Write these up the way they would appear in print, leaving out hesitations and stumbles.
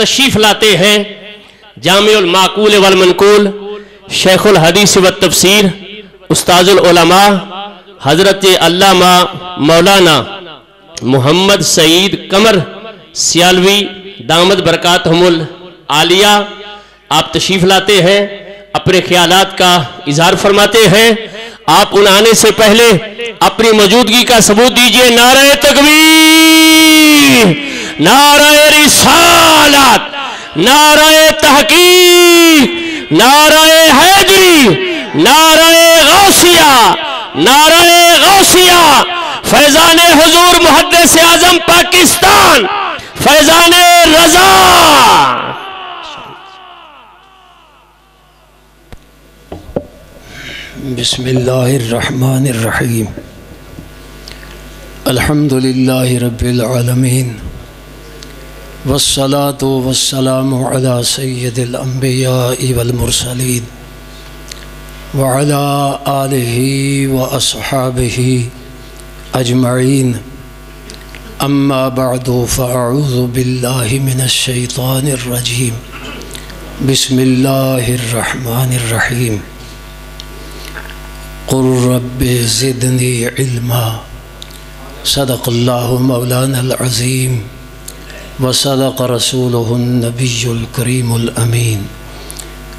تشریف لاتے ہیں جامع المعقول والمنقول شیخ الحدیث والتفسیر استاذ العلماء حضرت علامہ مولانا محمد سعید قمر سیالوی دامت برکاتہم العالیہ، آپ تشریف لاتے ہیں، اپنے خیالات کا اظہار فرماتے ہیں۔ آپ ان آنے سے پہلے اپنی موجودگی کا ثبوت دیجئے۔ نعرہ تکبیر، نعرہ رسالت، نعرہ تحقیق، نعرہ حیدری، نعرہ غوثیہ، نعرہ غوثیہ، فیضان حضور محدث اعظم پاکستان، فیضان رضا۔ بسم اللہ الرحمن الرحیم، الحمدللہ رب العالمین، والصلاة والسلام علی سید الانبیاء والمرسلین، وعلی آلہ واصحابہ اجمعین، اما بعد فاعوذ باللہ من الشیطان الرجیم، بسم اللہ الرحمن الرحیم، قل رب زدنی علما، صدق اللہ مولانا العظیم وصدق رسولہ النبی الکریم الامین،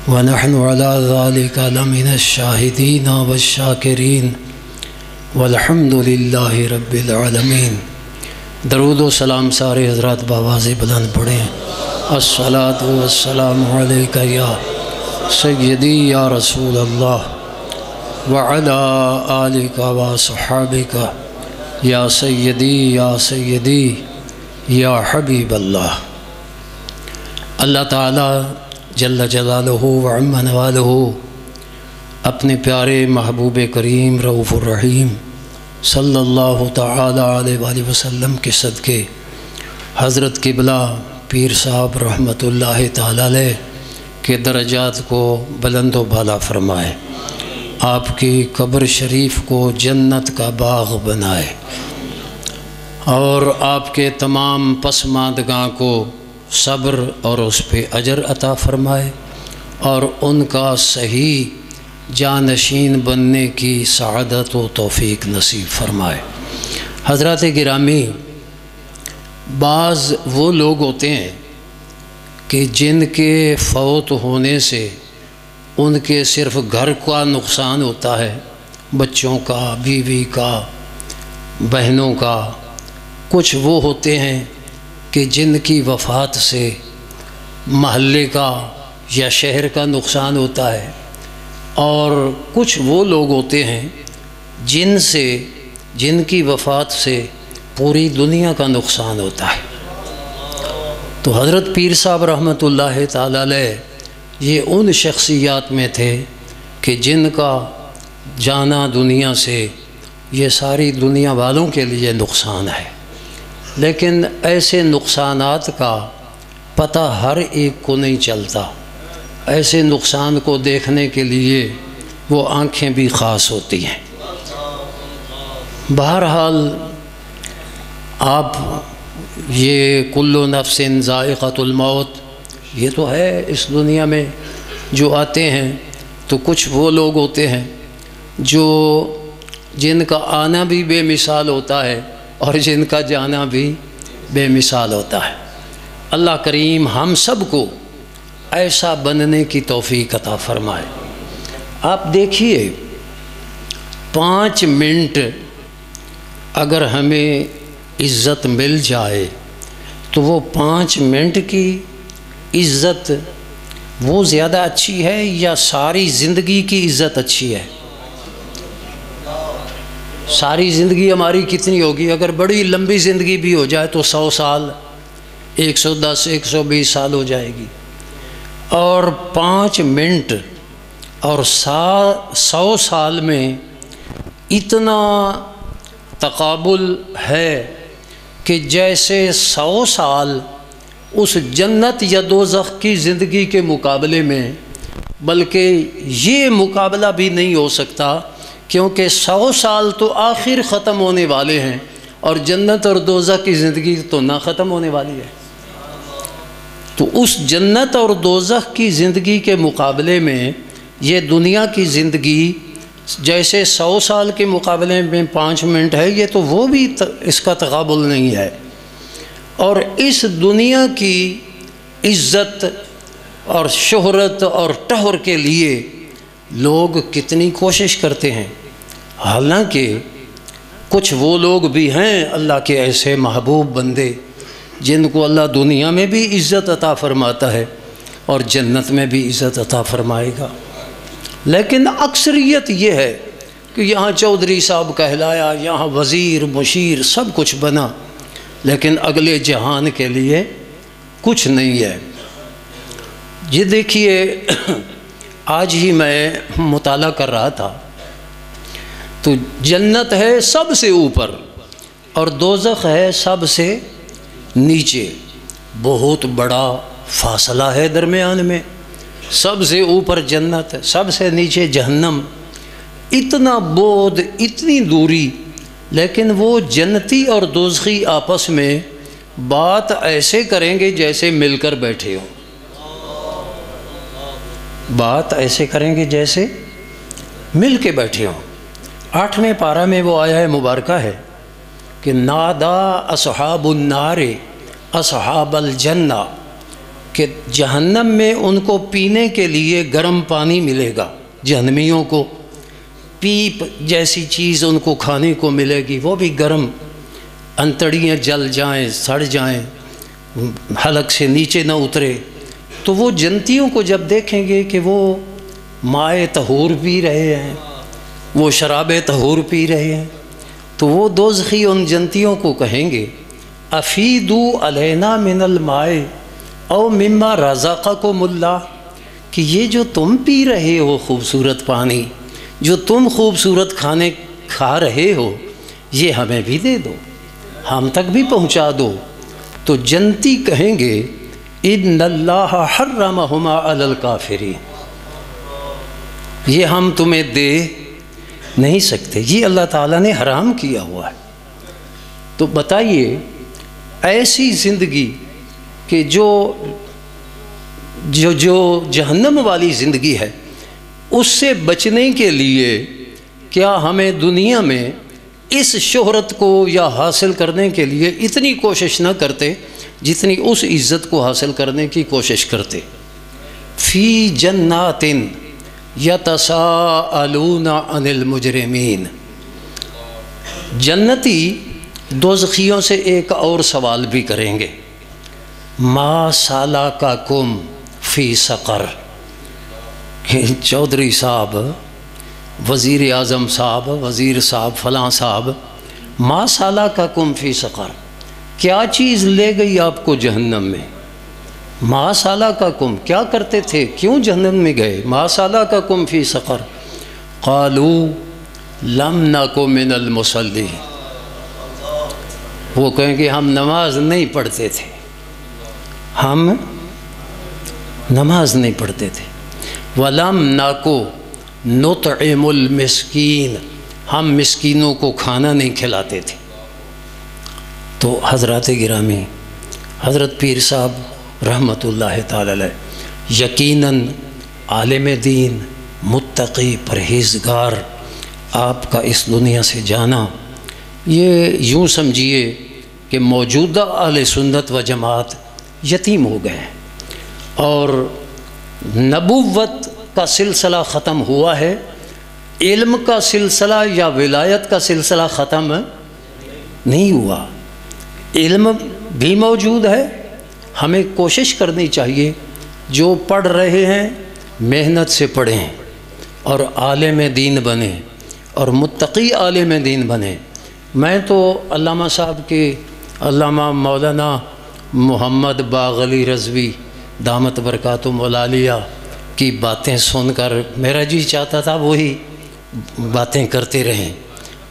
ونحن على ذلك لمن الشاہدین والشاکرین، والحمد للہ رب العالمین۔ درود و سلام سارے حضرات بآواز بلند پڑھیں۔ الصلاۃ والسلام علیک یا سیدی یا رسول اللہ، وعلى آلک وصحابک یا سیدی یا حبیب اللہ۔ اللہ تعالیٰ جل جلالہ وعم نوالہ اپنے پیارے محبوب کریم رؤوف الرحیم صلی اللہ تعالی علیہ وآلہ وسلم کے صدقے حضرت قبلہ پیر صاحب رحمۃ اللہ تعالی علیہ کے درجات کو بلند و بالا فرمائے، آپ کی قبر شریف کو جنت کا باغ بنائے، اور آپ کے تمام پسماندگاں کو صبر اور اس پہ اجر عطا فرمائے، اور ان کا صحیح جانشین بننے کی سعادت و توفیق نصیب فرمائے۔ حضرات گرامی، بعض وہ لوگ ہوتے ہیں کہ جن کے فوت ہونے سے ان کے صرف گھر کا نقصان ہوتا ہے، بچوں کا، بیوی کا، بہنوں کا۔ کچھ وہ ہوتے ہیں کہ جن کی وفات سے محلے کا یا شہر کا نقصان ہوتا ہے، اور کچھ وہ لوگ ہوتے ہیں جن کی وفات سے پوری دنیا کا نقصان ہوتا ہے۔ تو حضرت پیر صاحب رحمۃ اللہ تعالی علیہ یہ ان شخصیات میں تھے کہ جن کا جانا دنیا سے یہ ساری دنیا والوں کے لیے نقصان ہے، لیکن ایسے نقصانات کا پتہ ہر ایک کو نہیں چلتا۔ ایسے نقصان کو دیکھنے کے لیے وہ آنکھیں بھی خاص ہوتی ہیں۔ بہرحال آپ یہ کل نفس ذائقۃ الموت یہ تو ہے اس دنیا میں، جو آتے ہیں تو کچھ وہ لوگ ہوتے ہیں جن کا آنا بھی بے مثال ہوتا ہے اور جن کا جانا بھی بے مثال ہوتا ہے۔ اللہ کریم ہم سب کو ایسا بننے کی توفیق عطا فرمائے۔ آپ دیکھیے 5 منٹ اگر ہمیں عزت مل جائے تو وہ 5 منٹ کی عزت وہ زیادہ اچھی ہے یا ساری زندگی کی عزت اچھی ہے؟ ساری زندگی ہماری کتنی ہوگی؟ اگر بڑی لمبی زندگی بھی ہو جائے تو 100 سال، 110 120 سال ہو جائے گی، اور 5 منٹ اور 100 سال میں اتنا تقابل ہے کہ جیسے 100 سال اس جنت یا دوزخ کی زندگی کے مقابلے میں، بلکہ یہ مقابلہ بھی نہیں ہو سکتا، کیونکہ 100 سال تو آخر ختم ہونے والے ہیں اور جنت اور دوزخ کی زندگی تو نہ ختم ہونے والی ہے۔ تو اس جنت اور دوزخ کی زندگی کے مقابلے میں یہ دنیا کی زندگی جیسے 100 سال کے مقابلے میں 5 منٹ ہے، یہ تو وہ بھی اس کا تقابل نہیں ہے۔ اور اس دنیا کی عزت اور شہرت اور ٹہر کے لیے لوگ کتنی کوشش کرتے ہیں، حالانکہ کچھ وہ لوگ بھی ہیں اللہ کے ایسے محبوب بندے جن کو اللہ دنیا میں بھی عزت عطا فرماتا ہے اور جنت میں بھی عزت عطا فرمائے گا، لیکن اکثریت یہ ہے کہ یہاں چودھری صاحب کہلایا، یہاں وزیر مشیر سب کچھ بنا، لیکن اگلے جہان کے لیے کچھ نہیں ہے۔ یہ دیکھیے آج ہی میں مطالعہ کر رہا تھا تو جنت ہے سب سے اوپر اور دوزخ ہے سب سے نیچے، بہت بڑا فاصلہ ہے درمیان میں، سب سے اوپر جنت، سب سے نیچے جہنم، اتنا بعد، اتنی دوری، لیکن وہ جنتی اور دوزخی آپس میں بات ایسے کریں گے جیسے مل کر بیٹھے ہوں، بات ایسے کریں گے جیسے مل کے بیٹھے ہوں۔ 8ویں پارہ میں وہ آیا ہے مبارکہ ہے کہ نادا اصحاب النار اصحاب الجنہ، کہ جہنم میں ان کو پینے کے لیے گرم پانی ملے گا، جہنمیوں کو پیپ جیسی چیز ان کو کھانے کو ملے گی، وہ بھی گرم، انتڑیاں جل جائیں، سڑ جائیں، حلق سے نیچے نہ اترے۔ تو وہ جنتیوں کو جب دیکھیں گے کہ وہ مائے طہور پی رہے ہیں، وہ شراب طہور پی رہے ہیں، تو وہ دوزخی ان جنتیوں کو کہیں گے افیدو علینا من الماء او مما رزقکم اللہ، کہ یہ جو تم پی رہے ہو خوبصورت پانی، جو تم خوبصورت کھانے کھا رہے ہو، یہ ہمیں بھی دے دو، ہم تک بھی پہنچا دو۔ تو جنتی کہیں گے ان اللہ حرمہما علی الکافرین، یہ ہم تمہیں دے نہیں سکتے، یہ اللہ تعالیٰ نے حرام کیا ہوا ہے۔ تو بتائیے ایسی زندگی کہ جو جہنم والی زندگی ہے، اس سے بچنے کے لیے کیا ہمیں دنیا میں اس شہرت کو یا حاصل کرنے کے لیے اتنی کوشش نہ کرتے جتنی اس عزت کو حاصل کرنے کی کوشش کرتے؟ فی جنات یتساءلون عن المجرمین، جنتی دوزخیوں سے ایک اور سوال بھی کریں گے، ما سالککم فی سقر، کہ چودھری صاحب، وزیر اعظم صاحب، وزیر صاحب، فلاں صاحب، ما سالککم فی سقر، کیا چیز لے گئی آپ کو جہنم میں؟ ما سالککم، کیا کرتے تھے، کیوں جہنم میں گئے؟ ما سالککم فی سقر، قالوا لم نک من المصلین، وہ کہیں کہ ہم نماز نہیں پڑھتے تھے، ہم نماز نہیں پڑھتے تھے، وَلَمْ نَكُ نُطْعِمُ الْمِسْكِينَ، ہم مسکینوں کو کھانا نہیں کھلاتے تھے۔ تو حضرات گرامی، حضرت پیر صاحب رحمۃ اللہ تعالی علیہ یقیناً عالم دین، متقی، پرہیزگار، آپ کا اس دنیا سے جانا، یہ یوں سمجھیے کہ موجودہ اہل سنت و جماعت یتیم ہو گئے ہیں، اور نبوت کا سلسلہ ختم ہوا ہے، علم کا سلسلہ یا ولایت کا سلسلہ ختم نہیں ہوا، علم بھی موجود ہے، ہمیں کوشش کرنی چاہیے جو پڑھ رہے ہیں محنت سے پڑھیں اور عالم دین بنیں اور متقی عالم دین بنیں۔ میں تو علامہ صاحب کے، علامہ مولانا محمد باغلی رضوی دامت برکاتہم العالیہ کی باتیں سن کر میرا جی چاہتا تھا وہی باتیں کرتے رہیں،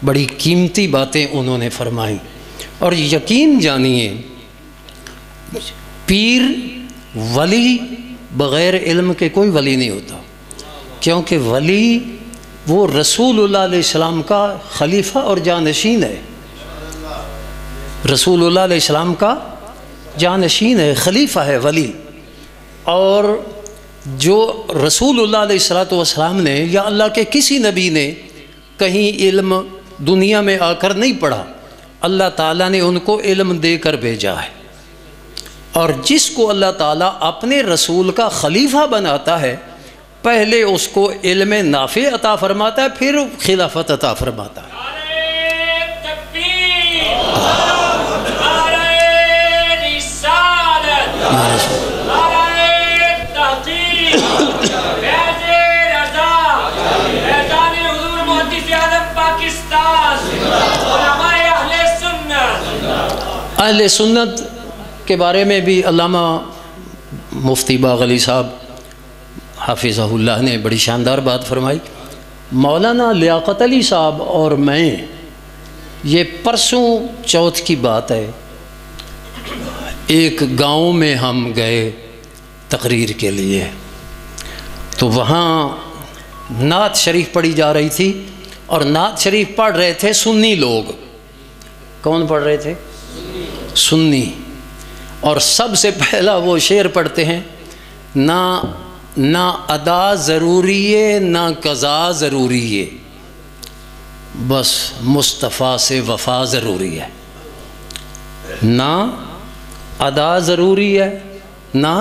بڑی قیمتی باتیں انہوں نے فرمائیں۔ اور یقین جانیے پیر ولی بغیر علم کے کوئی ولی نہیں ہوتا، کیونکہ ولی وہ رسول اللہ علیہ السلام کا خلیفہ اور جانشین ہے، رسول اللہ علیہ السلام کا جانشین ہے، خلیفہ ہے ولی۔ اور جو رسول اللہ علیہ الصلوۃ والسلام نے یا اللہ کے کسی نبی نے کہیں علم دنیا میں آ کر نہیں پڑھا، اللہ تعالیٰ نے ان کو علم دے کر بھیجا ہے۔ اور جس کو اللہ تعالیٰ اپنے رسول کا خلیفہ بناتا ہے پہلے اس کو علم نافع عطا فرماتا ہے، پھر خلافت عطا فرماتا ہے۔ اہل سنت کے بارے میں بھی علامہ مفتی باغ علی صاحب حافظہ اللہ نے بڑی شاندار بات فرمائی۔ مولانا لیاقت علی صاحب اور میں، یہ پرسوں چوتھ کی بات ہے، ایک گاؤں میں ہم گئے تقریر کے لیے، تو وہاں نعت شریف پڑھی جا رہی تھی، اور نعت شریف پڑھ رہے تھے سنی لوگ۔ کون پڑھ رہے تھے؟ سنی۔ اور سب سے پہلا وہ شعر پڑھتے ہیں، نہ ادا ضروری ہے نہ قضا ضروری ہے، بس مصطفیٰ سے وفا ضروری ہے۔ نہ ادا ضروری ہے نہ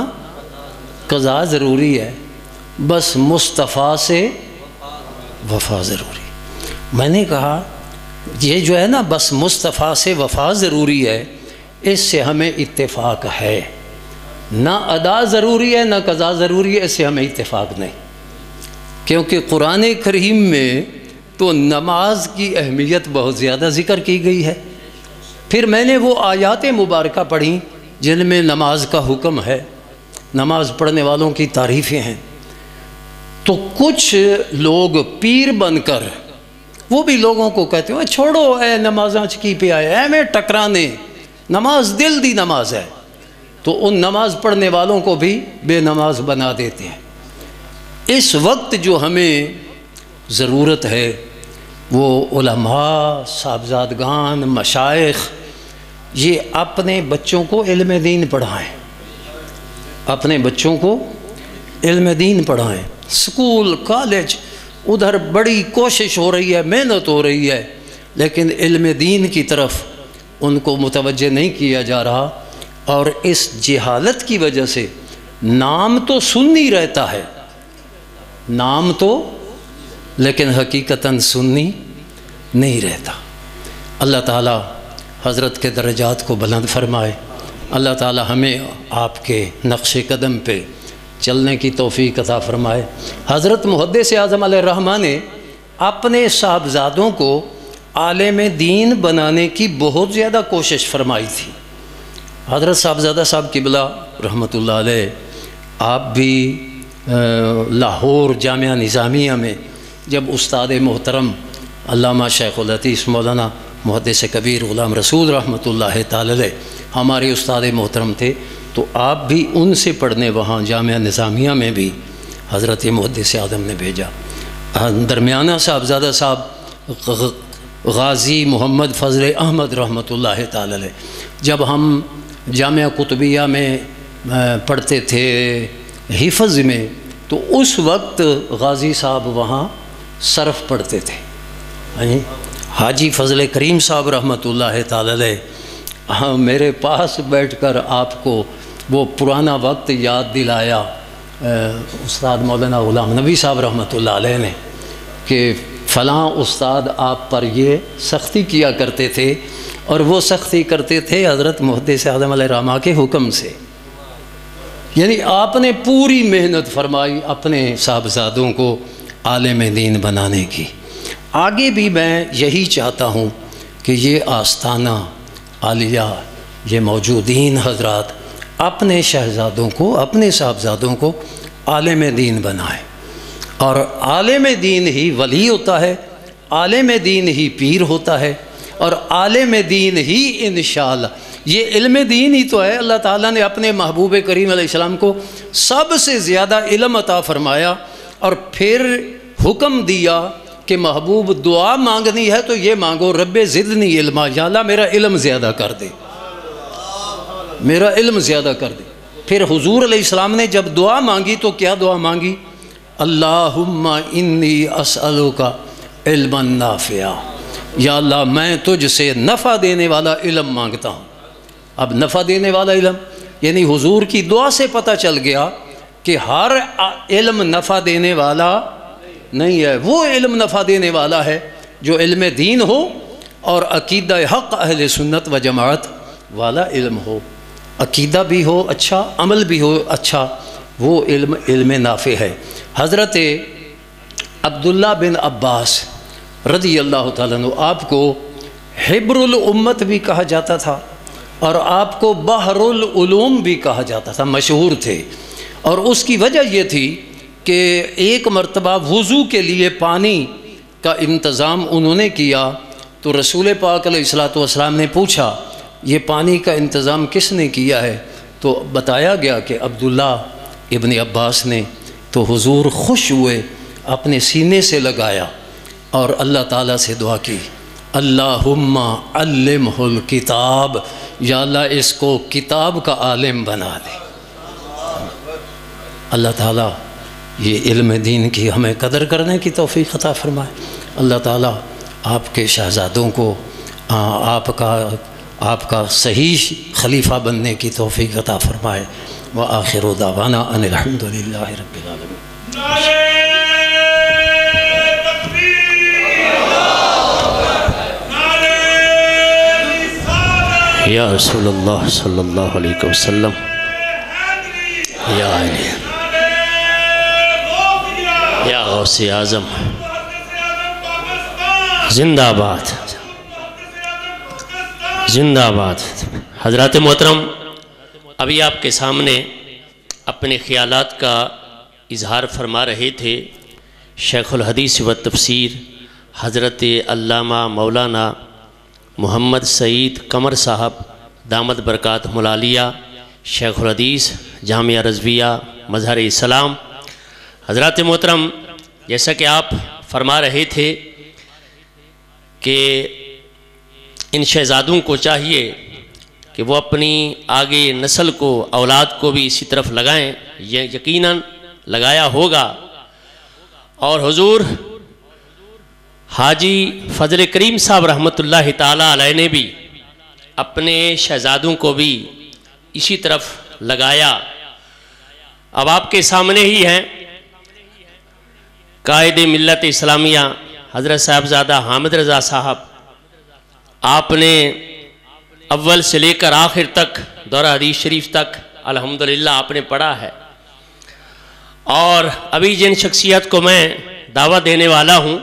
قضا ضروری ہے، بس مصطفیٰ سے وفا ضروری۔ میں نے کہا یہ جو ہے نا بس مصطفیٰ سے وفا ضروری ہے، اس سے ہمیں اتفاق ہے۔ نہ ادا ضروری ہے نہ قضا ضروری ہے، اس سے ہمیں اتفاق نہیں، کیونکہ قرآن کریم میں تو نماز کی اہمیت بہت زیادہ ذکر کی گئی ہے۔ پھر میں نے وہ آیات مبارکہ پڑھیں جن میں نماز کا حکم ہے، نماز پڑھنے والوں کی تعریفیں ہیں، تو کچھ لوگ پیر بن کر وہ بھی لوگوں کو کہتے ہیں چھوڑو اے نمازاں چکی پہ آئے اے میں ٹکرانے، نماز دل دی نماز ہے، تو ان نماز پڑھنے والوں کو بھی بے نماز بنا دیتے ہیں۔ اس وقت جو ہمیں ضرورت ہے وہ علماء، صاحبزادگان، مشائخ یہ اپنے بچوں کو علم دین پڑھائیں، اپنے بچوں کو علم دین پڑھائیں۔ سکول، کالج ادھر بڑی کوشش ہو رہی ہے، محنت ہو رہی ہے، لیکن علم دین کی طرف ان کو متوجہ نہیں کیا جا رہا، اور اس جہالت کی وجہ سے نام تو سنی رہتا ہے، نام تو، لیکن حقیقتاً سنی نہیں رہتا۔ اللہ تعالیٰ حضرت کے درجات کو بلند فرمائے، اللہ تعالیٰ ہمیں آپ کے نقش قدم پہ چلنے کی توفیق عطا فرمائے۔ حضرت محدث اعظم علیہ الرحمہ نے اپنے صاحبزادوں کو عالم دین بنانے کی بہت زیادہ کوشش فرمائی تھی۔ حضرت صاحبزادہ صاحب قبلہ رحمۃ اللہ علیہ، آپ بھی لاہور جامعہ نظامیہ میں جب استاد محترم علامہ شیخ الحدیث مولانا محدث کبیر غلام رسول رحمۃ اللہ تعالی علیہ ہمارے استاد محترم تھے، تو آپ بھی ان سے پڑھنے وہاں جامعہ نظامیہ میں بھی حضرت محدث اعظم نے بھیجا۔ درمیانہ صاحبزادہ صاحب غازی محمد فضل احمد رحمۃ اللہ تعالی علیہ، جب ہم جامعہ قطبیہ میں پڑھتے تھے حفظ میں، تو اس وقت غازی صاحب وہاں صرف پڑھتے تھے۔ حاجی فضل کریم صاحب رحمۃ اللہ تعالی علیہ میرے پاس بیٹھ کر آپ کو وہ پرانا وقت یاد دلایا استاد مولانا غلام نبی صاحب رحمۃ اللہ علیہ نے، کہ فلاں استاد آپ پر یہ سختی کیا کرتے تھے، اور وہ سختی کرتے تھے حضرت محدث اعظم علیہ الرحمہ کے حکم سے۔ یعنی آپ نے پوری محنت فرمائی اپنے صاحبزادوں کو عالم دین بنانے کی۔ آگے بھی میں یہی چاہتا ہوں کہ یہ آستانہ عالیہ، یہ موجودین حضرات اپنے شہزادوں کو، اپنے صاحبزادوں کو عالم دین بنائیں، اور عالم دین ہی ولی ہوتا ہے، عالم دین ہی پیر ہوتا ہے، اور عالم دین ہی انشاءاللہ، یہ علم دین ہی تو ہے۔ اللہ تعالیٰ نے اپنے محبوب کریم علیہ السلام کو سب سے زیادہ علم عطا فرمایا، اور پھر حکم دیا کہ محبوب دعا مانگنی ہے تو یہ مانگو، رب زدنی علما، یا اللہ میرا علم زیادہ کر دے، میرا علم زیادہ کر دے۔ پھر حضور علیہ السلام نے جب دعا مانگی تو کیا دعا مانگی؟ اللہم انی اسألک علما نافعا، یا اللہ میں تجھ سے نفع دینے والا علم مانگتا ہوں۔ اب نفع دینے والا علم یعنی حضور کی دعا سے پتہ چل گیا کہ ہر علم نفع دینے والا نہیں ہے، وہ علم نفع دینے والا ہے جو علم دین ہو اور عقیدہ حق اہل سنت و جماعت والا علم ہو، عقیدہ بھی ہو اچھا، عمل بھی ہو اچھا، وہ علم نافع ہے۔ حضرت عبداللہ بن عباس رضی اللہ تعالیٰ عنہ، آپ کو حبر الامت بھی کہا جاتا تھا اور آپ کو بحر العلوم بھی کہا جاتا تھا، مشہور تھے۔ اور اس کی وجہ یہ تھی کہ ایک مرتبہ وضو کے لیے پانی کا انتظام انہوں نے کیا تو رسول پاک علیہ السلام نے پوچھا یہ پانی کا انتظام کس نے کیا ہے؟ تو بتایا گیا کہ عبداللہ ابن عباس نے۔ تو حضور خوش ہوئے، اپنے سینے سے لگایا اور اللہ تعالیٰ سے دعا کی، اللہم علمہ الکتاب، یا اللہ اس کو کتاب کا عالم بنا دے۔ اللہ تعالیٰ یہ علم دین کی ہمیں قدر کرنے کی توفیق عطا فرمائے۔ اللہ تعالیٰ آپ کے شہزادوں کو آپ کا صحیح خلیفہ بننے کی توفیق عطا فرمائے۔ وآخر دعوانا ان الحمد للہ رب العالمین۔ یا رسول اللہ صلی اللہ علیہ وسلم، یا علی، یا غوث اعظم، زندہ آباد، زندہ آباد۔ حضرات محترم، ابھی آپ کے سامنے اپنے خیالات کا اظہار فرما رہے تھے شیخ الحدیث و تفسیر حضرت علامہ مولانا محمد سعید قمر صاحب دامت برکات ملالیہ، شیخ الحدیث جامعہ رضویہ مظہر اسلام۔ حضرات محترم، جیسا کہ آپ فرما رہے تھے کہ ان شہزادوں کو چاہیے کہ وہ اپنی آگے نسل کو، اولاد کو بھی اسی طرف لگائیں، یہ یقیناً لگایا ہوگا۔ اور حضور حاجی فضل کریم صاحب رحمۃ اللہ تعالیٰ علیہ نے بھی اپنے شہزادوں کو بھی اسی طرف لگایا۔ اب آپ کے سامنے ہی ہیں قائد ملت اسلامیہ حضرت صاحبزادہ حامد رضا صاحب، آپ نے اول سے لے کر آخر تک دورہ حدیث شریف تک الحمدللہ آپ نے پڑھا ہے۔ اور ابھی جن شخصیت کو میں دعویٰ دینے والا ہوں